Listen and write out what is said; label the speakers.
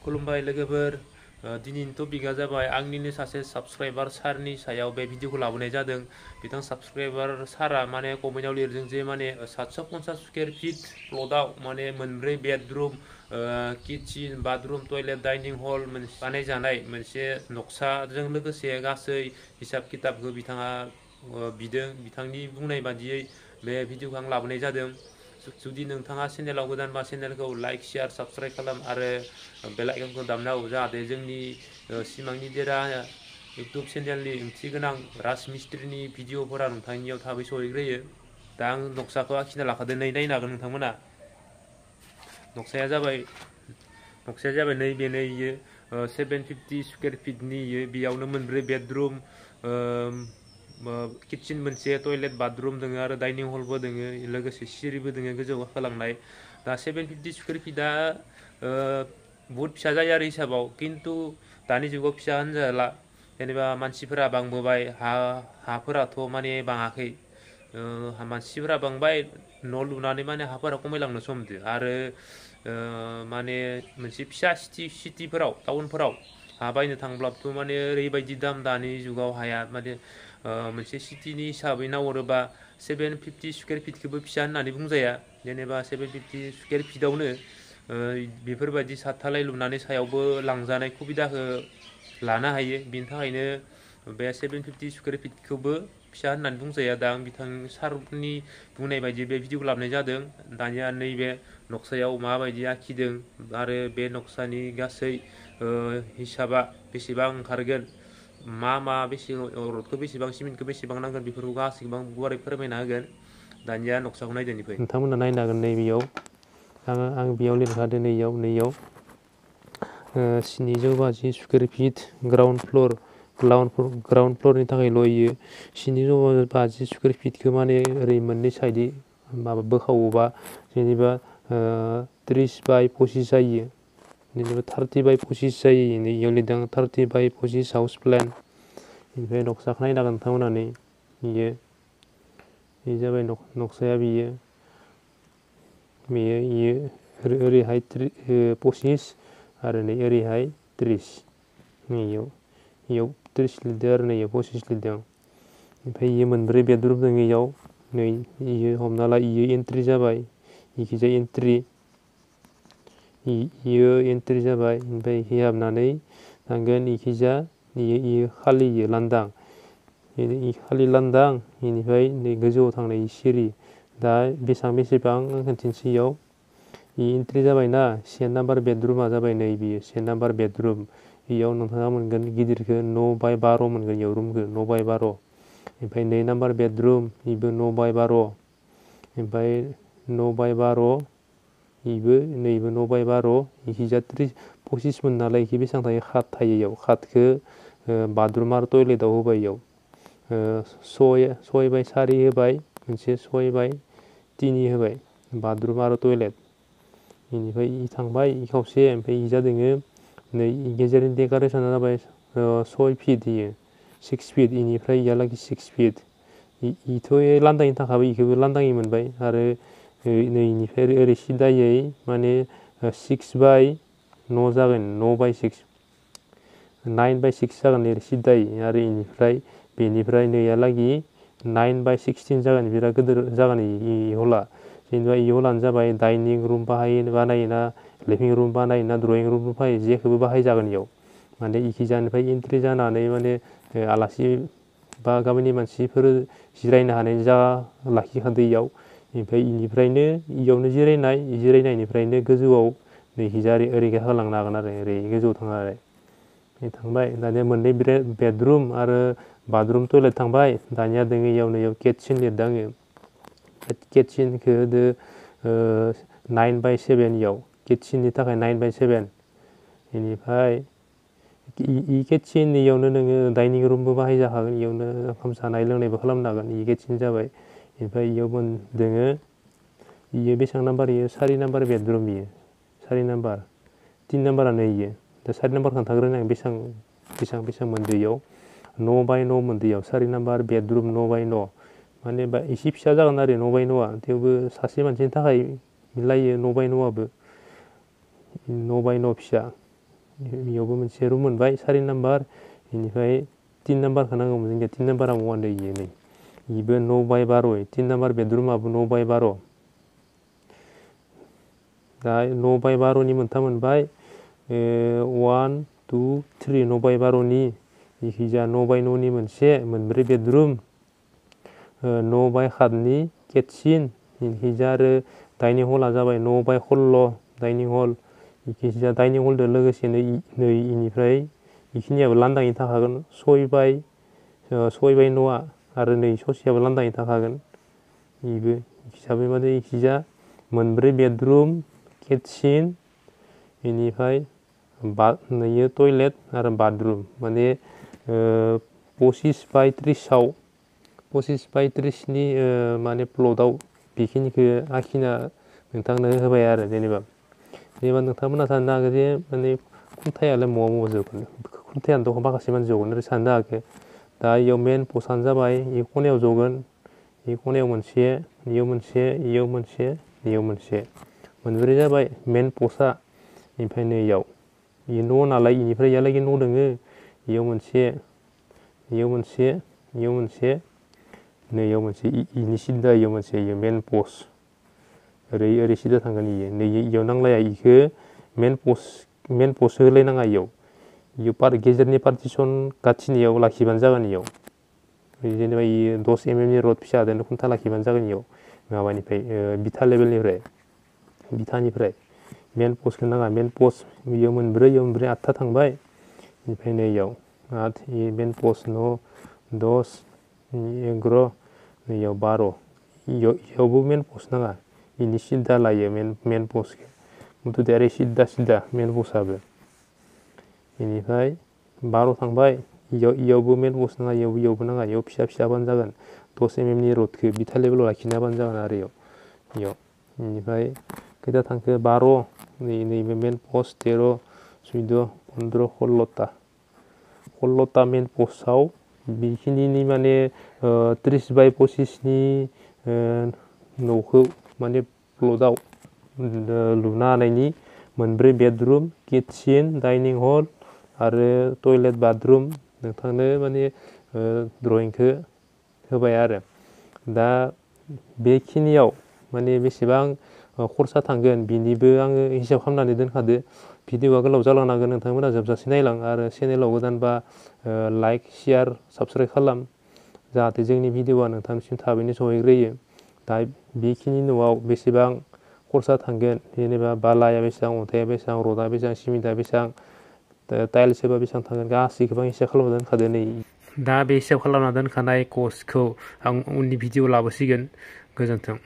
Speaker 1: खुलुमबाय लोगोफोर दिनैनि टपिकआ जाबाय आंनिनो सासे साबस्क्राइबार सारनि सायाव बे भिडिअखौ लाबोनाय जादों। बिथां साबस्क्राइबार सारा माने कमेन्टआव लिरदों जे माने 750 स्कुवेर फिट प्लटआव माने मोनब्रै bedroom kitchen bathroom toilet dining hall बानायजानाय मोनसे नक्साजों लोगोसे गासै हिसाब किताबखौ बिथाङा बिदों। बिथांनि बुंनाय बादियै बे भिडिअखौ आं लाबोनाय जादों। जुदि नोंथाङा चेनेलाव गोदानबा चेनेलखौ लाइक शेयार साबस्क्राइब खालाम आरो बेल आइकनखौ दामना हो जाहाथे जोंनि सिमांनि देरा इउटुब चेनेलनि ओंथि गोनां राजमिस्त्रिनि भिडिअफोरा नोंथांनियाव थाबै सहैग्रोयो। दा आं नक्साखौ आखिना लाखादों, नै नायनो हागोन नोंथांमोना। नक्साया जाबाय नै बेनो इयो 750 स्कुवेर फिटनि इयो। बेयावनो मोनब्रै बेडरुम किटचेन मोनसे टयलेट बाथरुम दोङो आरो डाइनिं हलबो दोङो, लोगोसे सिरिबो दोङो गोजौआव गाखोलांनाय। दा 750 स्कुवेर फिटआ बुहुत फिसा जायो आरो हिसाबाव, खिन्थु दानि जुगाव फिसा होनजाला। जेनेबा मानसिफोरा बांबोबाय, हाफोराथ' माने बाङाखै। मानसिफोरा बांबाय, न' लुनानै माने हाफोरा खमायलांनोसो हमदो। आरो माने मोनसे फिसा सिटिफोराव टाउनफोराव हा बायनो थांब्लाबोथ' माने ओरैबायदि दाम दानि जुगाव हाया। माने मोनसे सिटिनि हिसाबै नाहरोबा 750 स्कुवेर फिटखौबो फिसा होननानै बुंजाया। जेनेबा 750 स्कुवेर फिटआवनो बेफोरबायदि सातधालाय लुनानै सायावबो लांजानाय सुबिदाखौ लानो हायो। बिनि थाखायनो बे 750 स्कुवेर फिटखौबो फिसा होननानै बुंजाया। दा आं बिथां सारनि बुंनाय बायदि बे भिडिअखौ लाबोनाय जादों। दानिया नैबे नक्सायाव माबायदि आखिदों आरो बे नक्सानि गासै हिसाबा बेसेबां ओंखारगोन, रडखौ बेसेबां सिमेन्टखौ बेसेबां नांगोन, बेफोरखौ गासैबो आं गुवारै फोरमायना होगोन। दानिया नक्साखौ नायदोनिफ्राय नोंथांमोना नायनो हागोन। नैबेयाव आं बेयाव लिरखादों, नैयाव 750 स्कुवेर फिट ग्राउन्ड फ्लरनि थाखायल' इयो 750 स्कुवेर फिटखौ माने ओरै मोननै साइडै बोखावोबा जेनेबा 30 बाय 25 जायो। जेनेबा 30 बाय 25 जायो। इयाव लिरदों 30 बाय 25 हाउस प्लेन। ओमफ्राय नक्साखौ नायनो हागोन नोंथांमोना। बेयो जाबाय नक्साया। बेयो ओरैहाय 25 आरो नै ओरैहाय 30। इयाव 30 लिरदों आरो नै 25 लिरदों। ओमफ्राय इयो मोनब्रै बेडरुम दङ। इयाव नै इयो हमना ला इयो एन्ट्रि जाबाय, इखिजाय इयो एन्ट्रि जाबाय। ओमफ्राय इखि हाबनानै थांगोन, इखिजा इयो खालि, इयो लांदां, खालि लांदां। बेनिफ्राय नै गोजौआव थांनाय सिरि। दा बेसेबां खोन्थिनोसै। इयाव एन्ट्रि जाबायना, 1 नाम्बार बेडरुमा जाबाय नै बियो 1 नाम्बार बेडरुम। इयाव नोंथाङा मोनगोन गिदिरखौ 9 बाय 12 मोनगोन। इयाव रुमखौ 9 बाय 12। ओमफ्राय 2 नाम्बार बेडरुम, बेबो 9 बाय 12। ओमफ्राय 9 बाय 12, बेबो नैबो 9 बाय 12। इखिजा 25 मोन नालाय, इखि बेसेबां थायो? 7 थायो। इयाव 7खौ बाथरुम आरो टयलेटआव होबाय। इयाव 6 बाय 4 होबाय, मोनसे 6 बाय 3 होबाय बाथरुम आरो टयलेट। बेनिफ्राय इ थांबाय, इ खावसे। ओमफ्राय इजा दोङो नै गेजेरनि डेक'रेसना जाबाय 6 फिट, इयो 6 फिट। बेनिफ्राय इयालागै 6 फिट। इथ' लान्दाङै थाखाबाय, इखौबो लान्दाङै मोनबाय। आरो नैनिफ्राय ओरै सिदायै माने 6 बाय 9 जागोन, 9 बाय 6, 9 बाय 6 जागोन ओरै सिदायै। आरो बेनिफ्राय नैयालागि 9 बाय 16 जागोन। बिराद गिदिर जागोन इ हला। जेनेबा इ हलानो जाबाय डाइनिं रुम बानायोना, लिभिं रुम बानायोना, ड्रयिं रुम बानायो, जेखौबो बाहायजागोन इयाव। माने इखिजानिफ्राय एन्ट्रि जानानै माने आलासि बा गामिनि मानसिफोर जिरायनो हानायनि जायगा लाखिखादो इयाव। ओमफ्राय इनिफ्रायनो इयावनो जिरायनायनिफ्रायनो गोजौआव नैखिजा ओरै गाखोलांनो हागोन आरो ओरै गोजौआव थांबाय। दानिया मोननै बेडरुम आरो बाथरुम टयलेट थांबाय। दानिया दोङो इयाव किटचेन लिरदों आङो। किटचेनखौ होदो 9 बाय 7। इयाव किटचेननि थाखाय 9 बाय 7। बेनिफ्राय इ किटचेन इयावनो नोङो डाइनिं रुमबो बाहायजाखागोन। इयावनो ओंखाम जानाय लोंनायबो खालामनो हागोन। इ किटचेन जाबाय। ओमफ्राय इयाव दोङो, इयो बेसेबां नाम्बार? इयो 4 नाम्बार बेडरुम। इयो 4 नाम्बार, 3 नाम्बारानो इयो। दा 4 नाम्बार खोन्थाग्रोनो आं बेसेबां मोनदो इयाव। 9 बाय 9 मोनदो इयाव 4 नाम्बार बेडरुम 9 बाय 9। माने एसे फिसा जागोन आरो 9 बाय 9आ, थेवबो सासे मानसिनि थाखाय मिलायो 9 बाय 9आबो। 9 बाय 9 फिसा। इयावबो मोनसे रुम मोनबाय 4 नाम्बार इनिफ्राय 3 नाम्बारखौ नांगौमोन जोंनिया 3 नाम्बारा मवान इयो नै इबो 9/12 3 नाम्बार बेडरुमाबो 9/12 दा 9/12 नि मोनथाम मोनबाय 1 2 3 9/12 नि इखिजा 9/9 नि मोनसे मोनब्रै बेडरुम 9/7 नि किटचेन इखिजा आरो डाइनिं हला जाबाय 9/16 डाइनिं हल इखिजा डाइनिं हलदो लोगोसेनो नै इनिफ्राय इखिनियाबो लांदाङै थाखागोन 6/9 आरो नै ससेयाबो लांदाङै थाखागोन इबो हिसाबै माने इखिजा मोनब्रै बेडरुम किटचेन इनिफ्राय नैयो टयलेट आरो बाथरुम माने 25/30 25/30 नि माने प्लटआव बेखिनिखौ आखिना नोंथांनो होबाय आरो जेनेबा नोंथांमोना साननो हागौ जे माने खुन्थायालाय महा जौगोन खुन्थायानोथ' माखासे मानसि जौगोन आरो साननो हागौ दा इयाव मेन पस्टआनो जाबाय इ खनायाव जगोन इ खनायाव मोनसे इयाव मोनसे इयाव मोनसे इयाव मोनसे मोनब्रै जाबाय मेन पस्टआ ओमफ्राय नै इयाव इ न' नालाय इनिफ्राय इयालागै न' दोङो इयाव मोनसे इयाव मोनसे इयाव मोनसे नै इयाव मोनसे इनि सिदा इयाव मोनसे इयो मेन पस्ट ओरै ओरै सिदा थांगोन इयो नै इयाव नांलाया इखो मेन पस्ट होलायनाङा इयाव गेजेरनि पार्टिसन गाथिनियाव लाखिबानो जागोन इयाव जेनेबा इयो 10 mm नि रड फिसा दोनो खुन्था लाखिबानो जागोन इयाव माबानिफ्राय बिथा लेभेलनिफ्राय बिथानिफ्राय मेन पस्टखौ नाङा मेन पस्ट इयाव मोनब्रै 8था थांबाय ओमफ्राय नै इयाव 8 मेन पस्ट 9 10 11 नैयाव 12 इयावबो मेन पस्ट नाङा इनि सिदा लायो मेन पस्टखौ मुथुते ओरै सिदा मेन पस्टआबो इनिफ्राय 12 थांबाय इयावबो मेन पस्ट नाङा इयावबो नाङा इयाव फिसाबानो जागोन 10 mm नि रडखौ बिथा लेभेलाव लाखिना होबानो जागोन आरो इयाव इनिफ्राय खैथा थांखो 12 नैबे मेन पस्ट 13 14 15 16ता मेन पस्टआव बेखिनिनि माने 30/25 नि न'खौ माने प्लटआव लुनो हानायनि मोनब्रै बेडरुम किटचेन डाइनिं हल आरो टयलेट बाथरुम नोंथांनो माने ड्रयिंखौ होबाय आरो दा बेखिनियाव माने बेसेबां खरसा थांगोन बिनिबो आङो हिसाब खालामनानै दोनखादो भिडिअआ गोलाव जालांनांगोन नोंथांमोना जोबजासे नायलां आरो चेनेलाव गोदानबा लाइक शेयार साबस्क्राइब खालाम जाहाथे जोंनि भिडिअआ नोंथांनिसिम थाबैनो सहैग्रोयो दा बेखिनि न'आव बेसेबां खरसा थांगोन जेनेबा बालाया बेसेबां अन्थाइया बेसेबां रडआ बेसेबां सिमेन्टआ बेसेबां टाइल्स होबा बेसेबां थांगोन गासैखौबो आं हिसाब खालामना दोनखादो नै दा बे हिसाब खालामना दोनखानाय कस्टखौ आं उननि भिडिअ लाबोसिगोन गोजोन्थों